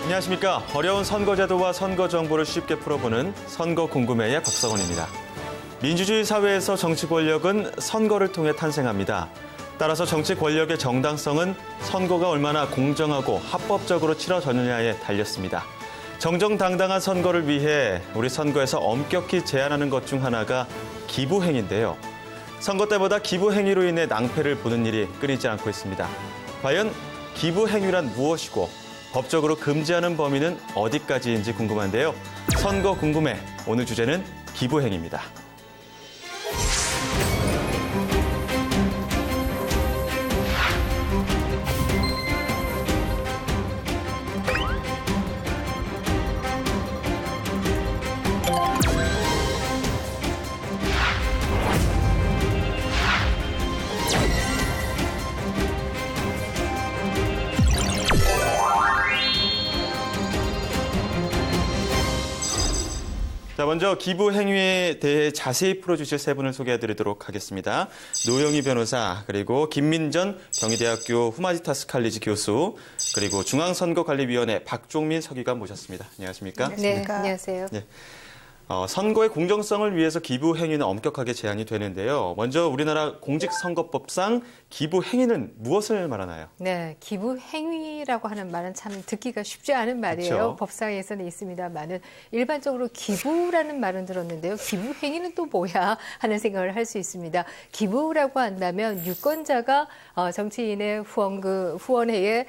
안녕하십니까. 어려운 선거제도와 선거 정보를 쉽게 풀어보는 선거 궁금해의 박성원입니다. 민주주의 사회에서 정치 권력은 선거를 통해 탄생합니다. 따라서 정치 권력의 정당성은 선거가 얼마나 공정하고 합법적으로 치러졌느냐에 달렸습니다. 정정당당한 선거를 위해 우리 선거에서 엄격히 제한하는 것 중 하나가 기부행위인데요. 선거 때보다 기부행위로 인해 낭패를 보는 일이 끊이지 않고 있습니다. 과연 기부행위란 무엇이고 법적으로 금지하는 범위는 어디까지인지 궁금한데요. 선거 궁금해. 오늘 주제는 기부행위입니다. 자, 먼저 기부 행위에 대해 자세히 풀어주실 세 분을 소개해드리도록 하겠습니다. 노영희 변호사, 그리고 김민전 경희대학교 후마지타스 칼리지 교수, 그리고 중앙선거관리위원회 박종민 서기관 모셨습니다. 안녕하십니까? 네, 안녕하세요. 네. 선거의 공정성을 위해서 기부 행위는 엄격하게 제한이 되는데요. 먼저 우리나라 공직선거법상 기부 행위는 무엇을 말하나요? 네, 기부 행위라고 하는 말은 참 듣기가 쉽지 않은 말이에요. 그렇죠. 법상에서는 있습니다만은 일반적으로 기부라는 말은 들었는데요. 기부 행위는 또 뭐야 하는 생각을 할 수 있습니다. 기부라고 한다면 유권자가 정치인의 후원회에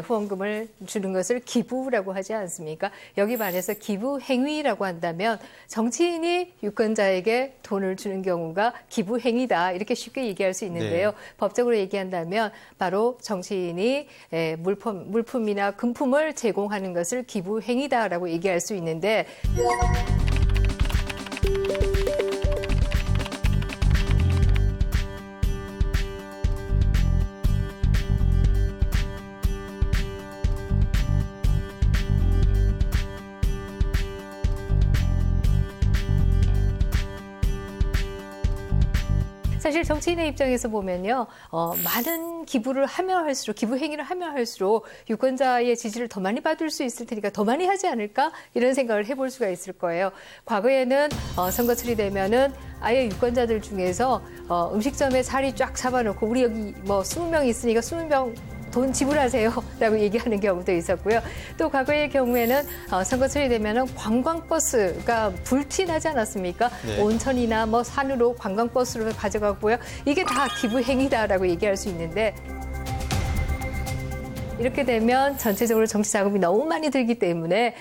후원금을 주는 것을 기부라고 하지 않습니까? 여기 반해서 기부 행위라고 한다면 정치인이 유권자에게 돈을 주는 경우가 기부 행위다 이렇게 쉽게 얘기할 수 있는데요. 네. 법적으로 얘기한다면 바로 정치인이 물품이나 금품을 제공하는 것을 기부 행위다라고 얘기할 수 있는데. 사실 정치인의 입장에서 보면요, 많은 기부를 하면 할수록, 기부 행위를 하면 할수록 유권자의 지지를 더 많이 받을 수 있을 테니까 더 많이 하지 않을까? 이런 생각을 해볼 수가 있을 거예요. 과거에는 선거철이 되면은 아예 유권자들 중에서 음식점에 자리 쫙 잡아놓고 우리 여기 뭐 20명 있으니까 20명 돈 지불하세요 라고 얘기하는 경우도 있었고요. 또 과거의 경우에는 선거철이 되면 관광버스가 불티나지 않았습니까? 네. 온천이나 뭐 산으로 관광버스로 가져가고요. 이게 다 기부행위다라고 얘기할 수 있는데 이렇게 되면 전체적으로 정치 자금이 너무 많이 들기 때문에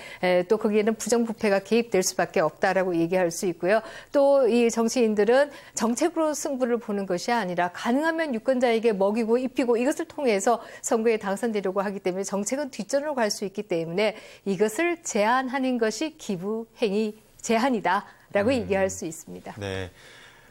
또 거기에는 부정부패가 개입될 수밖에 없다라고 얘기할 수 있고요. 또 이 정치인들은 정책으로 승부를 보는 것이 아니라 가능하면 유권자에게 먹이고 입히고 이것을 통해서 선거에 당선되려고 하기 때문에 정책은 뒷전으로 갈 수 있기 때문에 이것을 제한하는 것이 기부행위 제한이다라고 얘기할 수 있습니다. 네.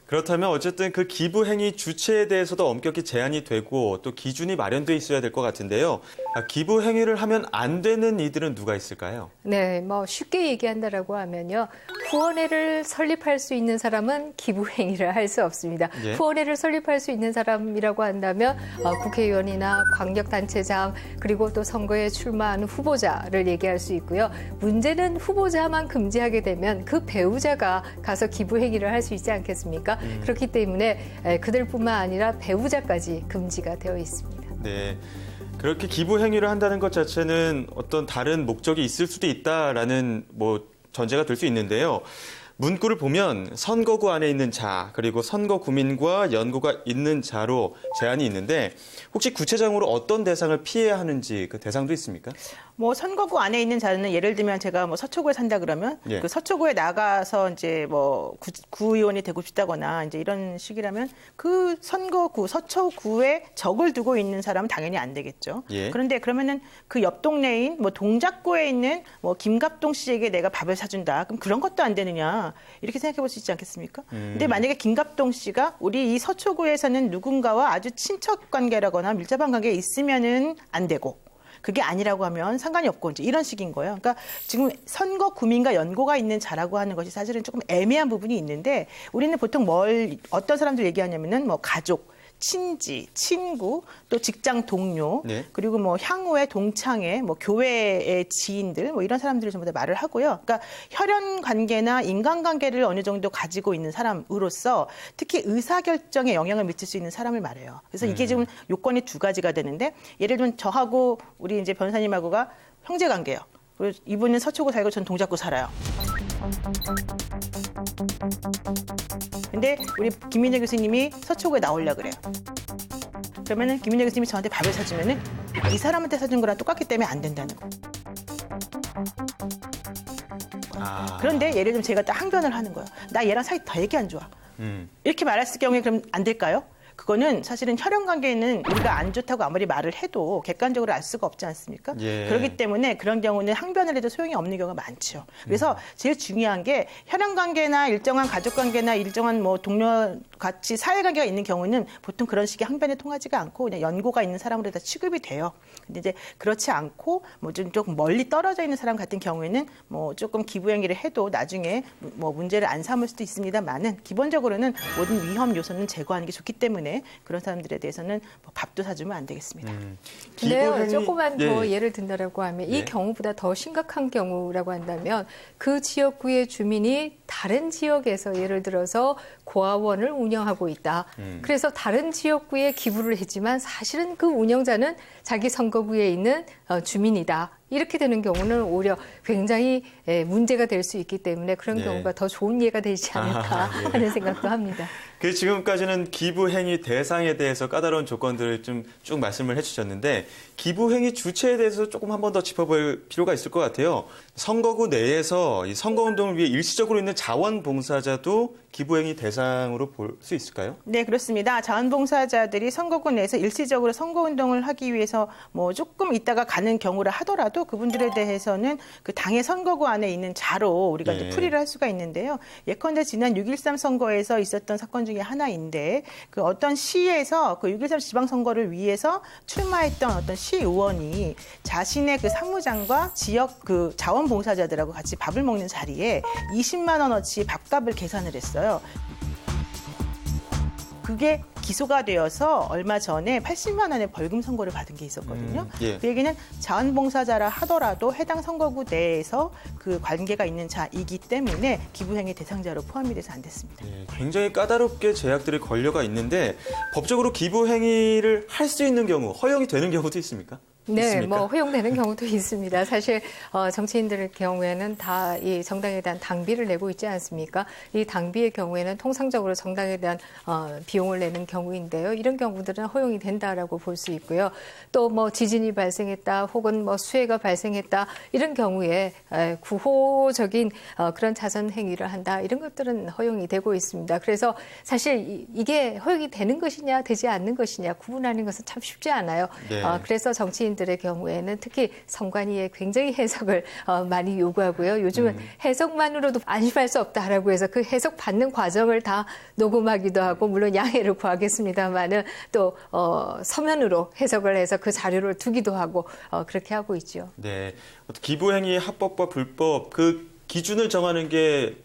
그렇다면 어쨌든 그 기부 행위 주체에 대해서도 엄격히 제한이 되고 또 기준이 마련돼 있어야 될 것 같은데요. 기부 행위를 하면 안 되는 이들은 누가 있을까요? 네, 뭐 쉽게 얘기한다라고 하면요. 후원회를 설립할 수 있는 사람은 기부 행위를 할 수 없습니다. 예? 후원회를 설립할 수 있는 사람이라고 한다면 국회의원이나 광역단체장 그리고 또 선거에 출마하는 후보자를 얘기할 수 있고요. 문제는 후보자만 금지하게 되면 그 배우자가 가서 기부 행위를 할 수 있지 않겠습니까? 그렇기 때문에 그들뿐만 아니라 배우자까지 금지가 되어 있습니다. 네. 그렇게 기부 행위를 한다는 것 자체는 어떤 다른 목적이 있을 수도 있다라는 전제가 될 수 있는데요. 문구를 보면 선거구 안에 있는 자, 그리고 선거구민과 연고가 있는 자로 제한이 있는데 혹시 구체적으로 어떤 대상을 피해야 하는지 그 대상도 있습니까? 뭐 선거구 안에 있는 자는 예를 들면 제가 뭐 서초구에 산다 그러면 예. 그 서초구에 나가서 이제 뭐 구의원이 되고 싶다거나 이제 이런 식이라면 그 선거구 서초구에 적을 두고 있는 사람은 당연히 안 되겠죠. 예. 그런데 그러면은 그 옆 동네인 뭐 동작구에 있는 뭐 김갑동 씨에게 내가 밥을 사준다. 그럼 그런 것도 안 되느냐 이렇게 생각해 볼 수 있지 않겠습니까? 근데 만약에 김갑동 씨가 우리 이 서초구에서는 누군가와 아주 친척 관계라거나 밀접한 관계에 있으면은 안 되고. 그게 아니라고 하면 상관이 없고 이제 이런 식인 거예요. 그러니까 지금 선거 구민과 연고가 있는 자라고 하는 것이 사실은 조금 애매한 부분이 있는데 우리는 보통 어떤 사람들 얘기하냐면은 뭐 가족, 친지, 친구, 또 직장 동료, 네. 그리고 뭐 향후의 동창회, 뭐 교회의 지인들, 뭐 이런 사람들을 전부 다 말을 하고요. 그러니까 혈연 관계나 인간 관계를 어느 정도 가지고 있는 사람으로서 특히 의사 결정에 영향을 미칠 수 있는 사람을 말해요. 그래서 이게 지금 요건이 두 가지가 되는데, 예를 들면 저하고 우리 이제 변호사님하고가 형제 관계예요. 그리고 이분은 서초구 살고 전 동작구 살아요. 근데 우리 김민재 교수님이 서초구에 나오려고 그래요. 그러면은 김민재 교수님이 저한테 밥을 사주면은 이 사람한테 사준 거랑 똑같기 때문에 안 된다는 거. 그런데 예를 들면 제가 딱 항변을 하는 거예요. 나 얘랑 사이 되게 안 좋아. 이렇게 말했을 경우에 그럼 안 될까요? 그거는 사실은 혈연 관계는 우리가 안 좋다고 아무리 말을 해도 객관적으로 알 수가 없지 않습니까? 예. 그렇기 때문에 그런 경우는 항변을 해도 소용이 없는 경우가 많죠. 그래서 제일 중요한 게 혈연 관계나 일정한 가족 관계나 일정한 뭐 동료 같이 사회 관계가 있는 경우는 보통 그런 식의 항변에 통하지가 않고 그냥 연고가 있는 사람으로 다 취급이 돼요. 근데 이제 그렇지 않고 뭐 좀 조금 멀리 떨어져 있는 사람 같은 경우에는 뭐 조금 기부 행위를 해도 나중에 뭐 문제를 안 삼을 수도 있습니다만은 기본적으로는 모든 위험 요소는 제거하는 게 좋기 때문에 그런 사람들에 대해서는 뭐 밥도 사주면 안 되겠습니다. 근데요, 조그만 예. 더 예를 든다라고 하면 이 네. 경우보다 더 심각한 경우라고 한다면 그 지역구의 주민이 다른 지역에서 예를 들어서 고아원을 운영하고 있다. 그래서 다른 지역구에 기부를 했지만 사실은 그 운영자는 자기 선거구에 있는 주민이다. 이렇게 되는 경우는 오히려 굉장히 문제가 될 수 있기 때문에 그런 네. 경우가 더 좋은 예가 되지 않을까 예. 하는 생각도 합니다. 그 지금까지는 기부 행위 대상에 대해서 까다로운 조건들을 좀 쭉 말씀을 해주셨는데 기부 행위 주체에 대해서 조금 한 번 더 짚어볼 필요가 있을 것 같아요. 선거구 내에서 이 선거운동을 위해 일시적으로 있는 자원봉사자도 기부 행위 대상으로 볼 수 있을까요? 네, 그렇습니다. 자원봉사자들이 선거구 내에서 일시적으로 선거운동을 하기 위해서 뭐 조금 있다가 가는 경우라 하더라도 그분들에 대해서는 그 당의 선거구 안에 있는 자로 우리가 네. 이제 풀이를 할 수가 있는데요. 예컨대 지난 6.13 선거에서 있었던 사건 중에 하나인데 그 어떤 시에서 그 6.13 지방선거를 위해서 출마했던 어떤 시의원이 자신의 그 사무장과 지역 그 자원봉사자들하고 같이 밥을 먹는 자리에 20만 원어치 밥값을 계산을 했어요. 그게 기소가 되어서 얼마 전에 80만 원의 벌금 선고를 받은 게 있었거든요. 예. 그 얘기는 자원봉사자라 하더라도 해당 선거구 내에서 그 관계가 있는 자이기 때문에 기부행위 대상자로 포함이 돼서 안 됐습니다. 네, 굉장히 까다롭게 제약들이 걸려가 있는데 법적으로 기부 행위를 할 수 있는 경우, 허용이 되는 경우도 있습니까? 네, 있습니까? 뭐 허용되는 경우도 있습니다. 사실 정치인들의 경우에는 다 이 정당에 대한 당비를 내고 있지 않습니까? 이 당비의 경우에는 통상적으로 정당에 대한 비용을 내는 경우인데요. 이런 경우들은 허용이 된다라고 볼 수 있고요. 또 뭐 지진이 발생했다, 혹은 뭐 수해가 발생했다 이런 경우에 구호적인 그런 자선 행위를 한다 이런 것들은 허용이 되고 있습니다. 그래서 사실 이게 허용이 되는 것이냐 되지 않는 것이냐 구분하는 것은 참 쉽지 않아요. 네. 그래서 정치인들의 경우에는 특히 선관위에 굉장히 해석을 많이 요구하고요. 요즘은 해석만으로도 안심할 수 없다라고 해서 그 해석 받는 과정을 다 녹음하기도 하고 물론 양해를 구하겠습니다만은 또 서면으로 해석을 해서 그 자료를 두기도 하고 그렇게 하고 있죠. 네, 기부 행위 합법과 불법 그 기준을 정하는 게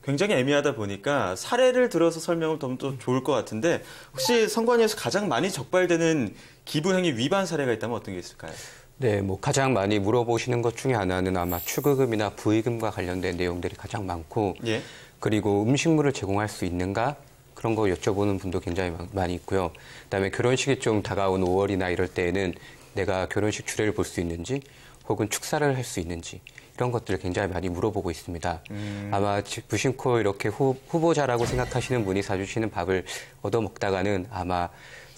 굉장히 애매하다 보니까 사례를 들어서 설명을 더 좋을 것 같은데 혹시 선관위에서 가장 많이 적발되는 기부 행위 위반 사례가 있다면 어떤 게 있을까요? 네, 뭐 가장 많이 물어보시는 것 중에 하나는 아마 축의금이나 부의금과 관련된 내용들이 가장 많고, 예. 그리고 음식물을 제공할 수 있는가 그런 거 여쭤보는 분도 굉장히 많이 있고요. 그다음에 결혼식이 좀 다가온 5월이나 이럴 때에는 내가 결혼식 주례를 볼 수 있는지, 혹은 축사를 할 수 있는지 이런 것들을 굉장히 많이 물어보고 있습니다. 아마 무심코 이렇게 후보자라고 생각하시는 분이 사주시는 밥을 얻어먹다가는 아마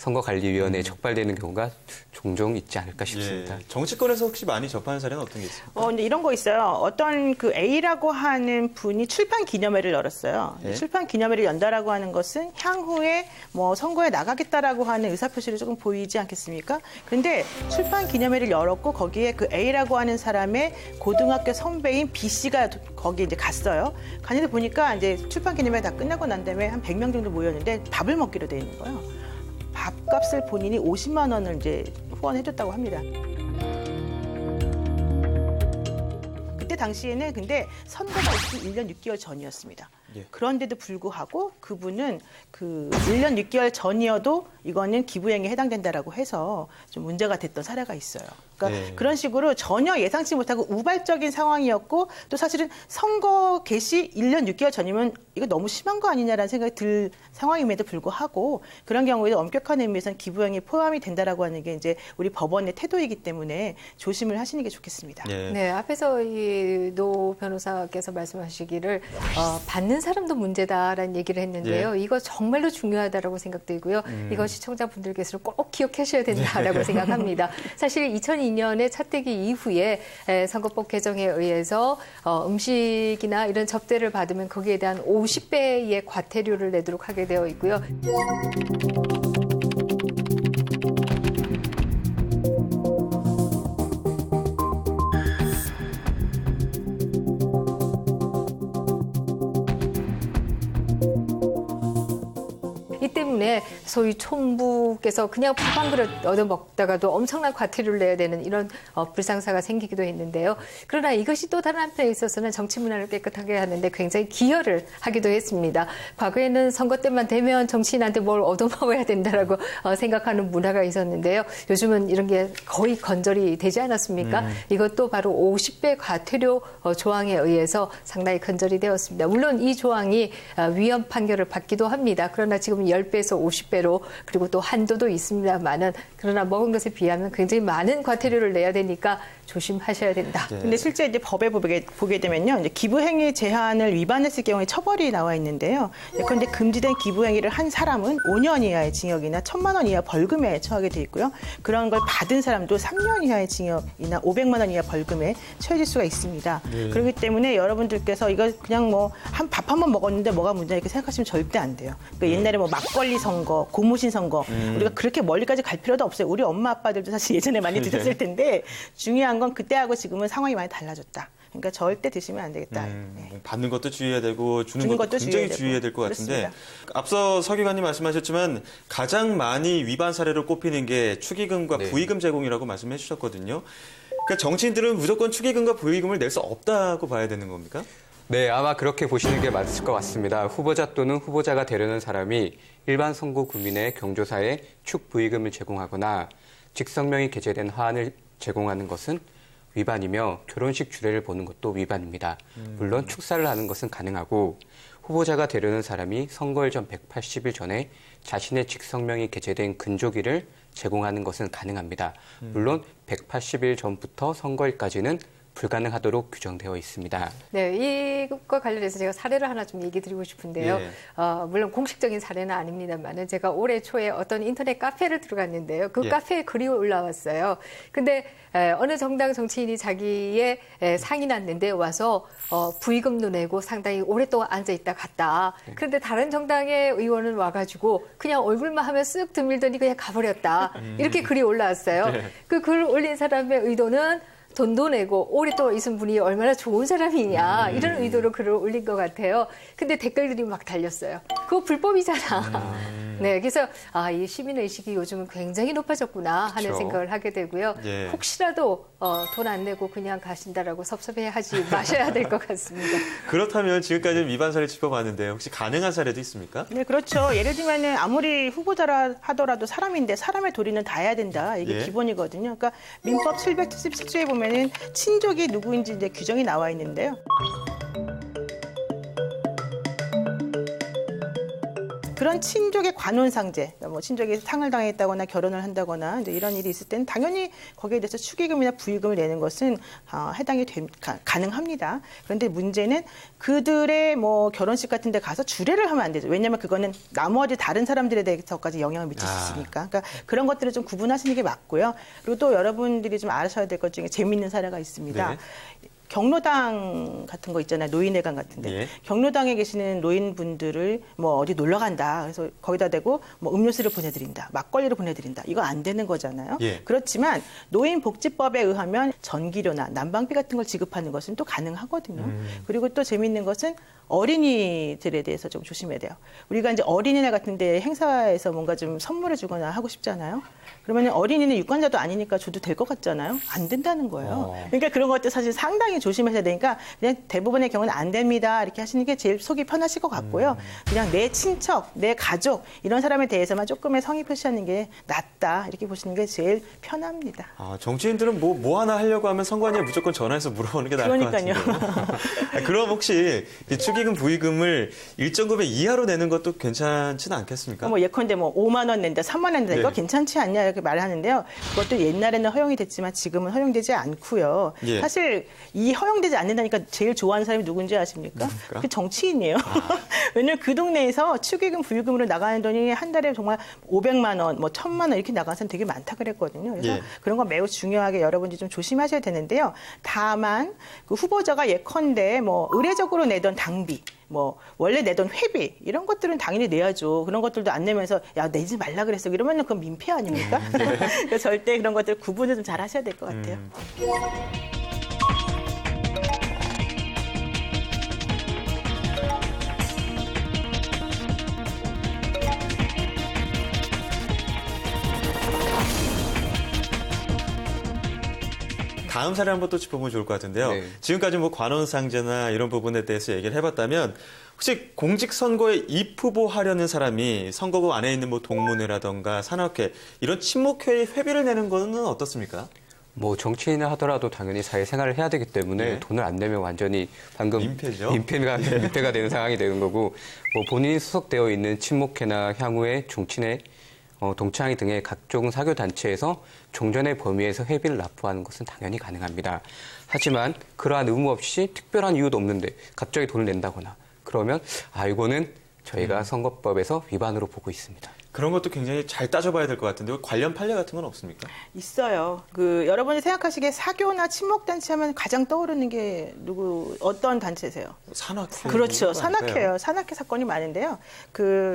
선거관리위원회에 적발되는 경우가 종종 있지 않을까 싶습니다. 예. 정치권에서 혹시 많이 접하는 사례는 어떤 게 있습니까? 근데 이런 거 있어요. 어떤 그 A라고 하는 분이 출판 기념회를 열었어요. 예? 출판 기념회를 연다라고 하는 것은 향후에 뭐 선거에 나가겠다라고 하는 의사표시를 조금 보이지 않겠습니까? 그런데 출판 기념회를 열었고 거기에 그 A라고 하는 사람의 고등학교 선배인 B 씨가 거기에 이제 갔어요. 갔는데 보니까 이제 출판 기념회 다 끝나고 난 다음에 한 100명 정도 모였는데 밥을 먹기로 돼 있는 거예요. 밥값을 본인이 50만 원을 이제 후원해줬다고 합니다. 그때 당시에는 근데 선거가 있기 1년 6개월 전이었습니다. 예. 그런데도 불구하고 그분은 그 1년 6개월 전이어도 이거는 기부행위에 해당된다라고 해서 좀 문제가 됐던 사례가 있어요. 그러니까 네. 그런 식으로 전혀 예상치 못하고 우발적인 상황이었고 또 사실은 선거 개시 1년 6개월 전이면 이거 너무 심한 거 아니냐라는 생각이 들 상황임에도 불구하고 그런 경우에도 엄격한 의미에서는 기부행위 포함이 된다라고 하는 게 이제 우리 법원의 태도이기 때문에 조심을 하시는 게 좋겠습니다. 예. 네, 앞에서 이 노 변호사께서 말씀하시기를 받는 사람도 문제다라는 얘기를 했는데요. 이거 정말로 중요하다라고 생각되고요. 이거 시청자분들께서는 꼭 기억하셔야 된다라고 생각합니다. 사실 2002년에 차떼기 이후에 선거법 개정에 의해서 음식이나 이런 접대를 받으면 거기에 대한 50배의 과태료를 내도록 하게 되어 있고요. 이 때문에 소위 촌부께서 그냥 밥 한 그릇 얻어 먹다가도 엄청난 과태료를 내야 되는 이런 불상사가 생기기도 했는데요. 그러나 이것이 또 다른 한편에 있어서는 정치 문화를 깨끗하게 하는데 굉장히 기여를 하기도 했습니다. 과거에는 선거 때만 되면 정치인한테 뭘 얻어먹어야 된다라고 생각하는 문화가 있었는데요. 요즘은 이런 게 거의 건절이 되지 않았습니까? 이것도 바로 50배 과태료 조항에 의해서 상당히 건절이 되었습니다. 물론 이 조항이 위헌 판결을 받기도 합니다. 그러나 지금 10배에서 50배로 그리고 또 한도도 있습니다만은 그러나 먹은 것에 비하면 굉장히 많은 과태료를 내야 되니까 조심하셔야 된다. 네. 근데 실제 이제 법에 보게 되면요, 이제 기부행위 제한을 위반했을 경우에 처벌이 나와 있는데요. 그런데 금지된 기부행위를 한 사람은 5년 이하의 징역이나 1,000만 원 이하 벌금에 처하게 돼 있고요. 그런 걸 받은 사람도 3년 이하의 징역이나 500만 원 이하 벌금에 처해질 수가 있습니다. 그렇기 때문에 여러분들께서 이거 그냥 뭐 밥 한 번 먹었는데 뭐가 문제냐 이렇게 생각하시면 절대 안 돼요. 그러니까 옛날에 뭐 막걸리 선거, 고무신 선거 우리가 그렇게 멀리까지 갈 필요도 없어요. 우리 엄마 아빠들도 사실 예전에 많이 드셨을 텐데 중요한 건 그때하고 지금은 상황이 많이 달라졌다. 그러니까 절대 드시면 안 되겠다. 네. 받는 것도 주의해야 되고 주는 것도 굉장히 주의해야 될 것 같은데 그렇습니다. 앞서 서 기관님 말씀하셨지만 가장 많이 위반 사례로 꼽히는 게 축의금과 네. 부의금 제공이라고 말씀해 주셨거든요. 그러니까 정치인들은 무조건 축의금과 부의금을 낼 수 없다고 봐야 되는 겁니까? 네, 아마 그렇게 보시는 게 맞을 것 같습니다. 후보자 또는 후보자가 되려는 사람이 일반 선거 구민의 경조사에 축부의금을 제공하거나 직성명이 게재된 화환을 제공하는 것은 위반이며 결혼식 주례를 보는 것도 위반입니다. 물론 축사를 하는 것은 가능하고 후보자가 되려는 사람이 선거일 전 180일 전에 자신의 직성명이 게재된 근조기를 제공하는 것은 가능합니다. 물론 180일 전부터 선거일까지는 불가능하도록 규정되어 있습니다. 네, 이것과 관련해서 제가 사례를 하나 좀 얘기 드리고 싶은데요. 예. 물론 공식적인 사례는 아닙니다만은 제가 올해 초에 어떤 인터넷 카페를 들어갔는데요. 그 예. 카페에 글이 올라왔어요. 근데 어느 정당 정치인이 자기의 상이 났는데 와서 부의금도 내고 상당히 오랫동안 앉아있다 갔다. 그런데 다른 정당의 의원은 와가지고 그냥 얼굴만 하면 쓱 드밀더니 그냥 가버렸다. 이렇게 글이 올라왔어요. 네. 그 글 올린 사람의 의도는 돈도 내고 오랫동안 있은 분이 얼마나 좋은 사람이냐 이런 의도로 글을 올린 것 같아요. 근데 댓글들이 막 달렸어요. 그거 불법이잖아. 네, 그래서 이 시민의식이 요즘은 굉장히 높아졌구나 하는 그렇죠. 생각을 하게 되고요. 예. 혹시라도 돈 안 내고 그냥 가신다라고 섭섭해하지 마셔야 될 것 같습니다. 그렇다면 지금까지 위반 사례 짚어봤는데 혹시 가능한 사례도 있습니까? 네, 그렇죠. 예를 들면은 아무리 후보자라 하더라도 사람인데 사람의 도리는 다 해야 된다. 이게 예. 기본이거든요. 그러니까 민법 777조에 보면은 친족이 누구인지 이제 규정이 나와 있는데요. 그런 친족의 관혼상제, 그러니까 뭐 친족이 상을 당했다거나 결혼을 한다거나 이제 이런 일이 있을 때는 당연히 거기에 대해서 축의금이나 부의금을 내는 것은 해당이 가능합니다. 그런데 문제는 그들의 뭐 결혼식 같은 데 가서 주례를 하면 안 되죠. 왜냐하면 그거는 나머지 다른 사람들에 대해서까지 영향을 미칠 수 있으니까. 그러니까 그런 것들을 좀 구분하시는 게 맞고요. 그리고 또 여러분들이 좀 아셔야 될 것 중에 재미있는 사례가 있습니다. 네. 경로당 같은 거 있잖아요. 노인회관 같은데. 예. 경로당에 계시는 노인분들을 뭐 어디 놀러 간다. 그래서 거기다 대고 뭐 음료수를 보내드린다. 막걸리를 보내드린다. 이거 안 되는 거잖아요. 예. 그렇지만 노인복지법에 의하면 전기료나 난방비 같은 걸 지급하는 것은 또 가능하거든요. 그리고 또 재미있는 것은 어린이들에 대해서 좀 조심해야 돼요. 우리가 이제 어린이날 같은 데 행사에서 뭔가 좀 선물을 주거나 하고 싶잖아요. 그러면 어린이는 유권자도 아니니까 줘도 될 것 같잖아요. 안 된다는 거예요. 그러니까 그런 것들 사실 상당히 상당히 조심하셔야 되니까 그냥 대부분의 경우는 안 됩니다. 이렇게 하시는 게 제일 속이 편하실 것 같고요. 그냥 내 친척, 내 가족 이런 사람에 대해서만 조금의 성의 표시하는 게 낫다. 이렇게 보시는 게 제일 편합니다. 정치인들은 뭐 하나 하려고 하면 선관위에 무조건 전화해서 물어보는 게 나을 것 같은데요. 그럼 혹시 이 축의금, 부의금을 일정 금액 이하로 내는 것도 괜찮지는 않겠습니까? 뭐 예컨대 뭐 5만 원 낸다, 3만 원 낸다, 이거 괜찮지 않냐 이렇게 말을 하는데요. 그것도 옛날에는 허용이 됐지만 지금은 허용되지 않고요. 사실 이 허용되지 않는다니까 제일 좋아하는 사람이 누군지 아십니까? 그 정치인이에요. 왜냐하면 그 동네에서 축의금, 부의금으로 나가는 돈이 한 달에 정말 500만 원, 뭐 1000만 원 이렇게 나가는 사람 되게 많다 그랬거든요. 그래서 그런 거 매우 중요하게 여러분들이 좀 조심하셔야 되는데요. 다만 그 후보자가 예컨대 뭐 의례적으로 내던 당비, 뭐 원래 내던 회비 이런 것들은 당연히 내야죠. 그런 것들도 안 내면서 야 내지 말라 그랬어. 이러면은 그건 민폐 아닙니까? 그래서 절대 그런 것들 구분을 좀 잘 하셔야 될 것 같아요. 다음 사례 한번 또 짚어보면 좋을 것 같은데요. 네. 지금까지 뭐 관원상제나 이런 부분에 대해서 얘기를 해봤다면 혹시 공직선거에 입후보하려는 사람이 선거구 안에 있는 뭐 동문회라던가 산악회 이런 친목회의 회비를 내는 거는 어떻습니까? 뭐 정치인을 하더라도 당연히 사회생활을 해야 되기 때문에 돈을 안 내면 완전히 방금 민폐죠. 민폐가 되는 상황이 되는 거고 뭐 본인이 소속되어 있는 친목회나 향후회, 종친회, 동창회 등의 각종 사교단체에서 종전의 범위에서 회비를 납부하는 것은 당연히 가능합니다. 하지만 그러한 의무 없이 특별한 이유도 없는데 갑자기 돈을 낸다거나 그러면 이거는 저희가 선거법에서 위반으로 보고 있습니다. 그런 것도 굉장히 잘 따져봐야 될 것 같은데 관련 판례 같은 건 없습니까? 있어요. 여러분이 생각하시기에 사교나 친목단체 하면 가장 떠오르는 게 어떤 단체세요? 산악회. 그렇죠. 산악회예요. 산악회 사건이 많은데요.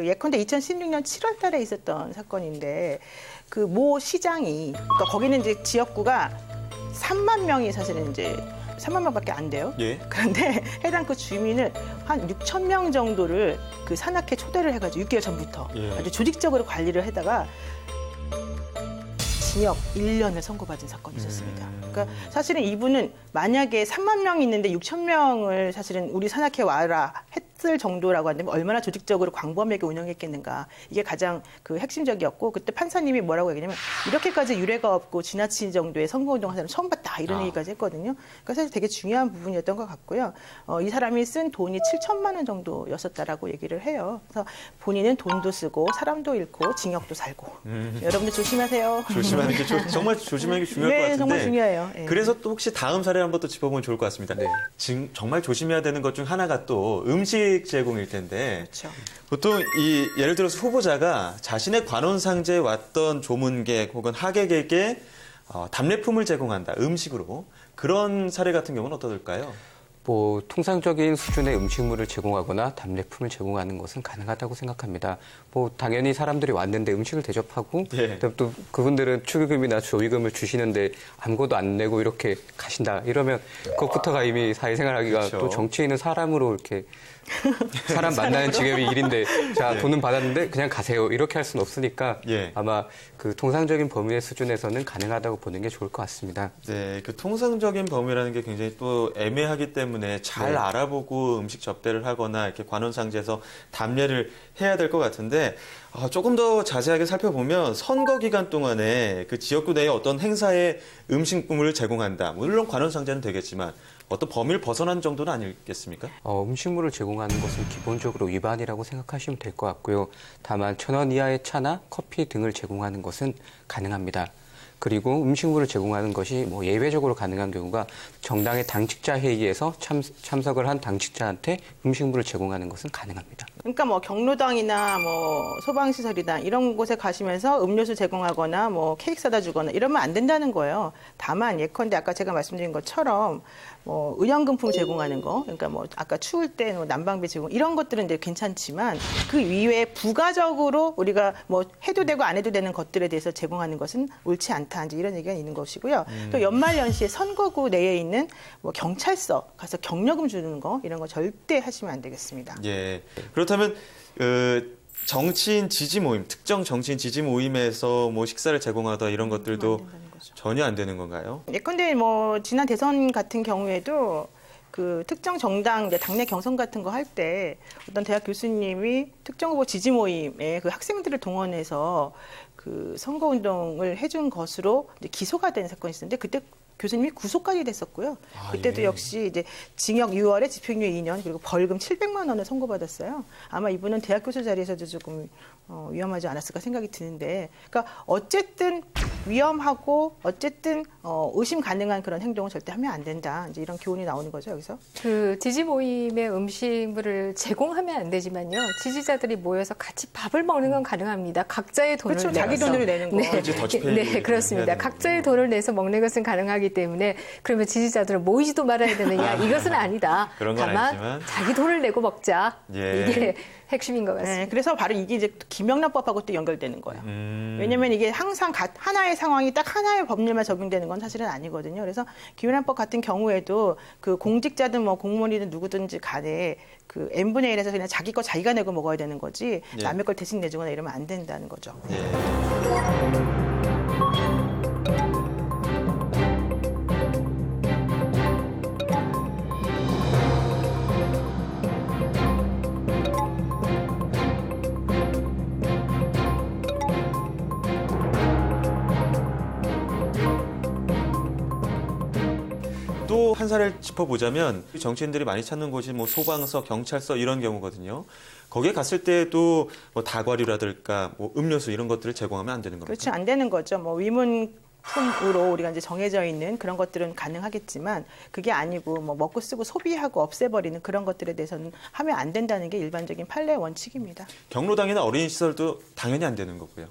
예컨대 2016년 7월 달에 있었던 사건인데 모 시장이 그러니까 거기는 이제 지역구가 3만 명이 사실은 이제 3만 명밖에 안 돼요. 그런데 해당 그 주민을 한 6천 명 정도를 그 산악회 초대를 해가지고 6개월 전부터 아주 조직적으로 관리를 하다가 징역 1년을 선고받은 사건이 있었습니다. 그러니까 사실은 이분은 만약에 3만 명이 있는데 6천 명을 사실은 우리 산악회 와라 했을 정도라고 한다면 얼마나 조직적으로 광범위하게 운영했겠는가. 이게 가장 핵심적이었고 그때 판사님이 뭐라고 얘기냐면 이렇게까지 유례가 없고 지나친 정도의 선거운동 하는 사람 처음 봤다 이런 얘기까지 했거든요. 그러니까 사실 되게 중요한 부분이었던 것 같고요. 이 사람이 쓴 돈이 7천만 원 정도였었다라고 얘기를 해요. 그래서 본인은 돈도 쓰고 사람도 잃고 징역도 살고. 여러분들 조심하세요. 조심하는 게 정말 조심하는 게 중요할 것 같은데. 정말 중요해요. 그래서 또 혹시 다음 사례 한번 또 짚어보면 좋을 것 같습니다. 지금 정말 조심해야 되는 것 중 하나가 또 음식 제공일 텐데. 그렇죠. 보통 예를 들어서 후보자가 자신의 관원상제에 왔던 조문객 혹은 하객에게 답례품을 제공한다. 음식으로. 그런 사례 같은 경우는 어떨까요? 뭐 통상적인 수준의 음식물을 제공하거나 답례품을 제공하는 것은 가능하다고 생각합니다. 뭐 당연히 사람들이 왔는데 음식을 대접하고 또 그분들은 축의금이나 조의금을 주시는데 아무것도 안 내고 이렇게 가신다. 이러면 그것부터가 이미 사회생활하기가 또 정치인은 사람으로 이렇게 사람 만나는 직업이 일인데 자 돈은 받았는데 그냥 가세요 이렇게 할 수는 없으니까 아마 그 통상적인 범위의 수준에서는 가능하다고 보는 게 좋을 것 같습니다. 네, 그 통상적인 범위라는 게 굉장히 또 애매하기 때문에 잘 알아보고 음식 접대를 하거나 이렇게 관원상제에서 답례를 해야 될 것 같은데 조금 더 자세하게 살펴보면 선거 기간 동안에 그 지역구 내에 어떤 행사에 음식물을 제공한다. 물론 관원상제는 되겠지만 어떤 범위를 벗어난 정도는 아니겠습니까? 음식물을 제공하는 것은 기본적으로 위반이라고 생각하시면 될 것 같고요. 다만 1,000원 이하의 차나 커피 등을 제공하는 것은 가능합니다. 그리고 음식물을 제공하는 것이 뭐 예외적으로 가능한 경우가 정당의 당직자 회의에서 참석을 한 당직자한테 음식물을 제공하는 것은 가능합니다. 그러니까 뭐 경로당이나 뭐 소방시설이나 이런 곳에 가시면서 음료수 제공하거나 뭐 케이크 사다 주거나 이러면 안 된다는 거예요. 다만 예컨대 아까 제가 말씀드린 것처럼 뭐 의약금품 제공하는 거, 그러니까 뭐 아까 추울 때 뭐 난방비 제공 이런 것들은 이제 괜찮지만 그 이외에 부가적으로 우리가 뭐 해도 되고 안 해도 되는 것들에 대해서 제공하는 것은 옳지 않다. 이제 이런 얘기가 있는 것이고요. 또 연말연시에 선거구 내에 있는 뭐 경찰서 가서 경력금 주는 거 이런 거 절대 하시면 안 되겠습니다. 예. 그렇다면 정치인 지지 모임, 특정 정치인 지지 모임에서 뭐 식사를 제공하다 이런 것들도 전혀 안 되는 건가요? 예컨대 뭐 지난 대선 같은 경우에도 그 특정 정당 이제 당내 경선 같은 거 할 때 어떤 대학 교수님이 특정 후보 지지 모임에 그 학생들을 동원해서 그 선거 운동을 해준 것으로 이제 기소가 된 사건이 있었는데 그때 교수님이 구속까지 됐었고요. 그때도 예. 역시 이제 징역 6월에 집행유예 2년 그리고 벌금 700만 원을 선고받았어요. 아마 이분은 대학 교수 자리에서도 조금 위험하지 않았을까 생각이 드는데, 그러니까 어쨌든 위험하고 어쨌든 의심 가능한 그런 행동을 절대 하면 안 된다. 이제 이런 교훈이 나오는 거죠 여기서. 그 지지 모임의 음식물을 제공하면 안 되지만요. 지지자들이 모여서 같이 밥을 먹는 건 가능합니다. 각자의 돈을 그렇죠. 내서. 자기 돈으로 내는 거. 네, 이제 더치페이 네, 그렇습니다. 해야 되는 각자의 거군요. 돈을 내서 먹는 것은 가능하기 때문에 그러면 지지자들은 모이지도 말아야 되느냐? 이것은 아니다. 그런 건 다만 아니지만. 자기 돈을 내고 먹자. 예. 이게 핵심인 것 같습니다. 네, 그래서 바로 이게 이제 김영란법하고 또 연결되는 거예요. 왜냐하면 이게 항상 하나의 상황이 딱 하나의 법률만 적용되는 건 사실은 아니거든요. 그래서 김영란법 같은 경우에도 그 공직자든 뭐 공무원이든 누구든지 간에 그 n분의 1에서 그냥 자기 거 자기가 내고 먹어야 되는 거지 예. 남의 걸 대신 내주거나 이러면 안 된다는 거죠. 예. 또 한 사례를 짚어보자면 정치인들이 많이 찾는 곳이 뭐 소방서, 경찰서 이런 경우거든요. 거기에 갔을 때도 뭐 다과류라든가 뭐 음료수 이런 것들을 제공하면 안 되는 겁니까? 그렇죠. 안 되는 거죠. 뭐 위문품으로 우리가 이제 정해져 있는 그런 것들은 가능하겠지만 그게 아니고 뭐 먹고 쓰고 소비하고 없애버리는 그런 것들에 대해서는 하면 안 된다는 게 일반적인 판례 원칙입니다. 경로당이나 어린이시설도 당연히 안 되는 거고요.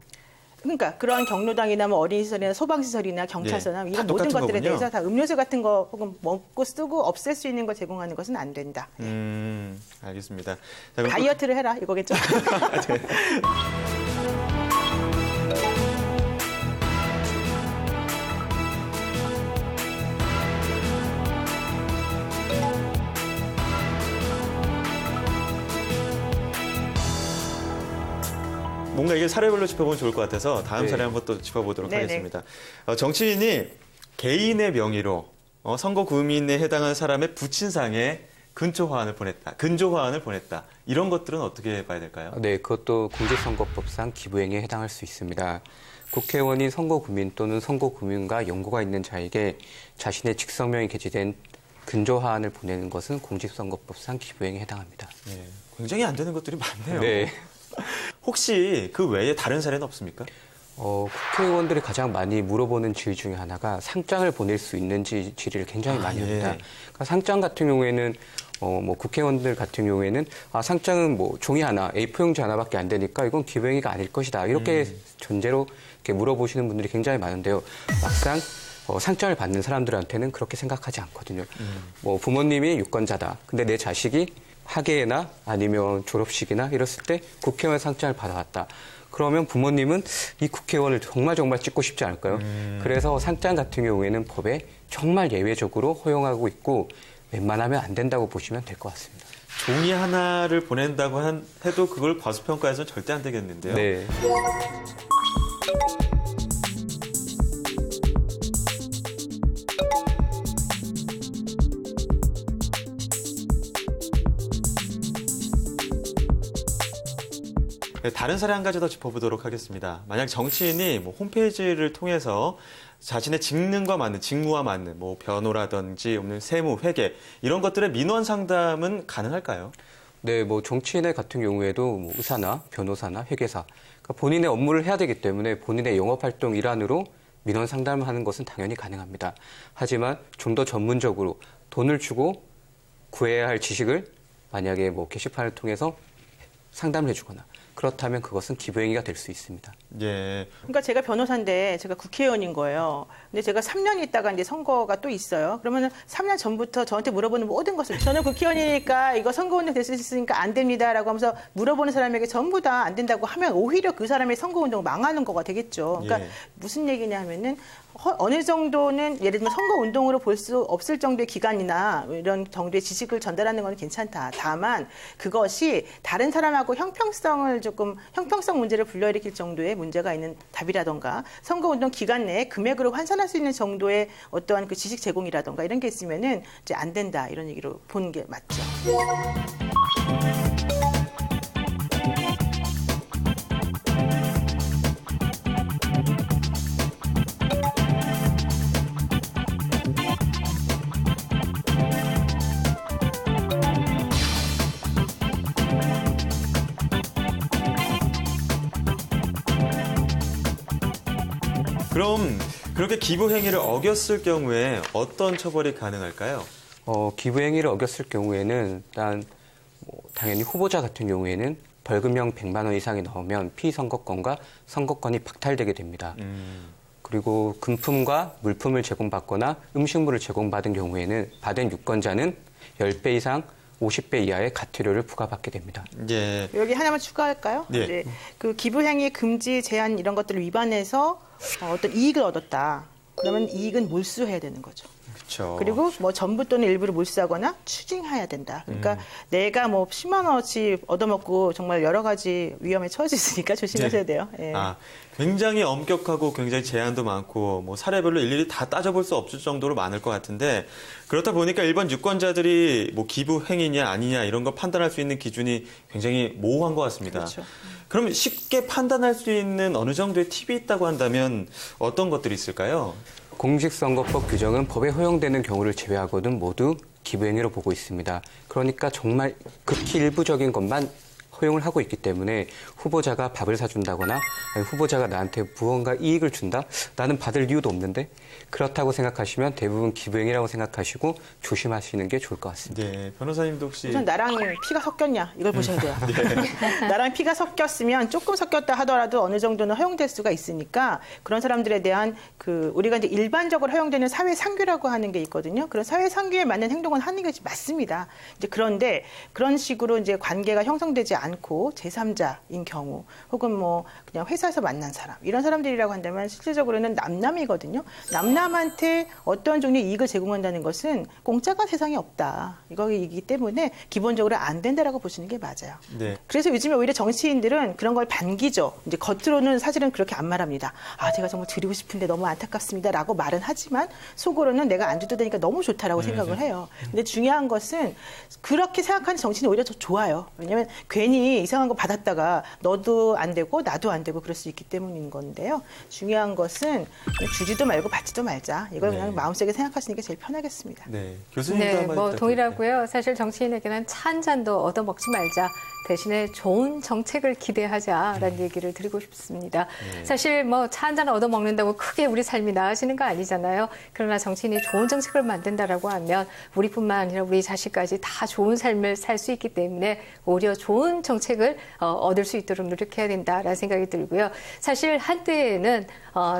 그러니까 그런 경로당이나 뭐 어린이시설이나 소방시설이나 경찰서나 네, 이런 다 모든 똑같은 것들에 거군요. 대해서 다 음료수 같은 거 혹은 먹고 쓰고 없앨 수 있는 거 제공하는 것은 안 된다. 알겠습니다. 자, 그럼 다이어트를 해라 이거겠죠. 뭔가 이게 사례별로 짚어보면 좋을 것 같아서 다음 네. 사례 한번 또 짚어보도록 네네. 하겠습니다. 정치인이 개인의 명의로 선거 구민에 해당하는 사람의 부친상에 근조화환을 보냈다. 이런 것들은 어떻게 봐야 될까요? 네, 그것도 공직선거법상 기부행위에 해당할 수 있습니다. 국회의원이 선거구민 또는 선거구민과 연고가 있는 자에게 자신의 직성명이 게재된 근조화환을 보내는 것은 공직선거법상 기부행위에 해당합니다. 네, 굉장히 안 되는 것들이 많네요. 네. 혹시 그 외에 다른 사례는 없습니까? 국회의원들이 가장 많이 물어보는 질의 중에 하나가 상장을 보낼 수 있는지 질의를 굉장히 많이 합니다. 예. 그러니까 상장 같은 경우에는 뭐 국회의원들 같은 경우에는 상장은 뭐 종이 하나, A4용지 하나밖에 안 되니까 이건 기부행위가 아닐 것이다. 이렇게 전제로 이렇게 물어보시는 분들이 굉장히 많은데요. 막상 상장을 받는 사람들한테는 그렇게 생각하지 않거든요. 뭐 부모님이 유권자다. 근데 내 자식이 학예나 아니면 졸업식이나 이랬을 때 국회의원 상장을 받아왔다. 그러면 부모님은 이 국회의원을 정말 찍고 싶지 않을까요? 그래서 상장 같은 경우에는 법에 정말 예외적으로 허용하고 있고 웬만하면 안 된다고 보시면 될 것 같습니다. 종이 하나를 보낸다고 해도 그걸 과소평가해서는 절대 안 되겠는데요. 네. 네, 다른 사례 한 가지 더 짚어보도록 하겠습니다. 만약 정치인이 뭐 홈페이지를 통해서 자신의 직무와 맞는 뭐 변호라든지 세무, 회계 이런 것들의 민원 상담은 가능할까요? 네, 뭐 정치인의 같은 경우에도 뭐 의사나 변호사나 회계사, 그러니까 본인의 업무를 해야 되기 때문에 본인의 영업활동 일환으로 민원 상담을 하는 것은 당연히 가능합니다. 하지만 좀 더 전문적으로 돈을 주고 구해야 할 지식을 만약에 뭐 게시판을 통해서 상담을 해주거나 그렇다면 그것은 기부행위가 될 수 있습니다. 예. 그러니까 제가 변호사인데 제가 국회의원인 거예요. 근데 제가 3년 있다가 이제 선거가 또 있어요. 그러면 3년 전부터 저한테 물어보는 모든 것을 저는 국회의원이니까 이거 선거운동 될 수 있으니까 안 됩니다라고 하면서 물어보는 사람에게 전부 다 안 된다고 하면 오히려 그 사람의 선거운동 망하는 거가 되겠죠. 그러니까 예. 무슨 얘기냐 하면은 어느 정도는 예를 들면 선거 운동으로 볼 수 없을 정도의 기간이나 이런 정도의 지식을 전달하는 건 괜찮다. 다만 그것이 다른 사람하고 형평성 문제를 불러일으킬 정도의 문제가 있는 답이라던가 선거 운동 기간 내에 금액으로 환산할 수 있는 정도의 어떠한 그 지식 제공이라던가 이런 게 있으면은 이제 안 된다 이런 얘기로 보는 게 맞죠. 그럼 그렇게 기부 행위를 어겼을 경우에 어떤 처벌이 가능할까요? 기부 행위를 어겼을 경우에는 일단 당연히 후보자 같은 경우에는 벌금형 100만 원 이상이 나오면 피선거권과 선거권이 박탈되게 됩니다. 그리고 금품과 물품을 제공받거나 음식물을 제공받은 경우에는 받은 유권자는 10배 이상 50배 이하의 과태료를 부과받게 됩니다. 예. 여기 하나만 추가할까요? 네. 이제 그 기부행위 금지 제한 이런 것들을 위반해서 어떤 이익을 얻었다. 그러면 이익은 몰수해야 되는 거죠. 그렇죠. 그리고 뭐 전부 또는 일부를 몰수하거나 추징해야 된다. 그러니까 내가 뭐 10만 원어치 얻어먹고 정말 여러 가지 위험에 처할 수 있으니까 조심하셔야 돼요. 예. 굉장히 엄격하고 굉장히 제한도 많고 뭐 사례별로 일일이 다 따져볼 수 없을 정도로 많을 것 같은데 그렇다 보니까 일반 유권자들이 뭐 기부 행위냐 아니냐 이런 거 판단할 수 있는 기준이 굉장히 모호한 것 같습니다. 그렇죠. 그럼 쉽게 판단할 수 있는 어느 정도의 팁이 있다고 한다면 어떤 것들이 있을까요? 공직선거법 규정은 법에 허용되는 경우를 제외하고는 모두 기부행위로 보고 있습니다. 그러니까 정말 극히 일부적인 것만 허용을 하고 있기 때문에 후보자가 밥을 사준다거나 아니 후보자가 나한테 무언가 이익을 준다? 나는 받을 이유도 없는데? 그렇다고 생각하시면 대부분 기부행위라고 생각하시고 조심하시는 게 좋을 것 같습니다. 네, 변호사님도 혹시 우선 나랑 피가 섞였냐 이걸 보셔야 돼요. 나랑 피가 섞였으면 조금 섞였다 하더라도 어느 정도는 허용될 수가 있으니까 그런 사람들에 대한 그 우리가 이제 일반적으로 허용되는 사회 상규라고 하는 게 있거든요. 그런 사회 상규에 맞는 행동은 하는 것이 맞습니다. 이제 그런데 그런 식으로 이제 관계가 형성되지 않고 제3자인 경우 혹은 뭐 그냥 회사에서 만난 사람 이런 사람들이라고 한다면 실질적으로는 남남이거든요. 남남한테 어떤 종류의 이익을 제공한다는 것은 공짜가 세상에 없다. 이거이기 때문에 기본적으로 안 된다라고 보시는 게 맞아요. 네. 그래서 요즘에 오히려 정치인들은 그런 걸 반기죠. 이제 겉으로는 사실은 그렇게 안 말합니다. 제가 정말 드리고 싶은데 너무 안타깝습니다라고 말은 하지만 속으로는 내가 안 줘도 되니까 너무 좋다라고 생각을 해요. 근데 중요한 것은 그렇게 생각하는 정치인이 오히려 더 좋아요. 왜냐하면 괜히 이상한 거 받았다가 너도 안 되고 나도 안 되고 그럴 수 있기 때문인 건데요. 중요한 것은 주지도 말고 받지도 말자. 이걸 그냥 마음속에 생각하시는 게 제일 편하겠습니다. 네, 교수님도 네, 한마디 뭐 부탁드릴게요. 동일하고요. 사실 정치인에게는 차 한 잔도 얻어먹지 말자. 대신에 좋은 정책을 기대하자라는 얘기를 드리고 싶습니다. 사실 뭐 차 한 잔 얻어먹는다고 크게 우리 삶이 나아지는 거 아니잖아요. 그러나 정치인이 좋은 정책을 만든다라고 하면 우리뿐만 아니라 우리 자식까지 다 좋은 삶을 살 수 있기 때문에 오히려 좋은 정책을 얻을 수 있도록 노력해야 된다라는 생각이 들고요. 사실 한때에는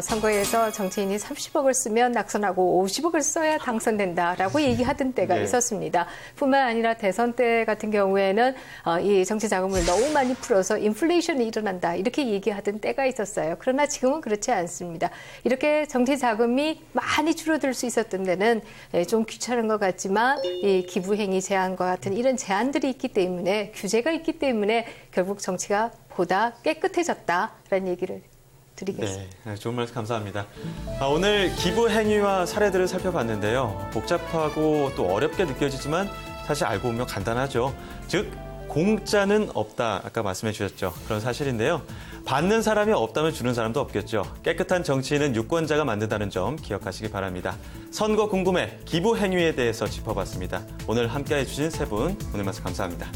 선거에서 정치인이 30억을 쓰면 낙선하고 50억을 써야 당선된다라고 얘기하던 때가 있었습니다. 뿐만 아니라 대선 때 같은 경우에는 이 정치 자금을 너무 많이 풀어서 인플레이션이 일어난다 이렇게 얘기하던 때가 있었어요. 그러나 지금은 그렇지 않습니다. 이렇게 정치 자금이 많이 줄어들 수 있었던 데는 좀 귀찮은 것 같지만 이 기부행위 제한과 같은 이런 제한들이 있기 때문에 규제가 있기 때문에 결국 정치가 보다 깨끗해졌다라는 얘기를 드리겠습니다. 네, 좋은 말씀 감사합니다. 오늘 기부 행위와 사례들을 살펴봤는데요. 복잡하고 또 어렵게 느껴지지만 사실 알고 보면 간단하죠. 즉 공짜는 없다. 아까 말씀해 주셨죠. 그런 사실인데요. 받는 사람이 없다면 주는 사람도 없겠죠. 깨끗한 정치인은 유권자가 만든다는 점 기억하시기 바랍니다. 선거 궁금해 기부 행위에 대해서 짚어봤습니다. 오늘 함께해 주신 세 분 오늘 말씀 감사합니다.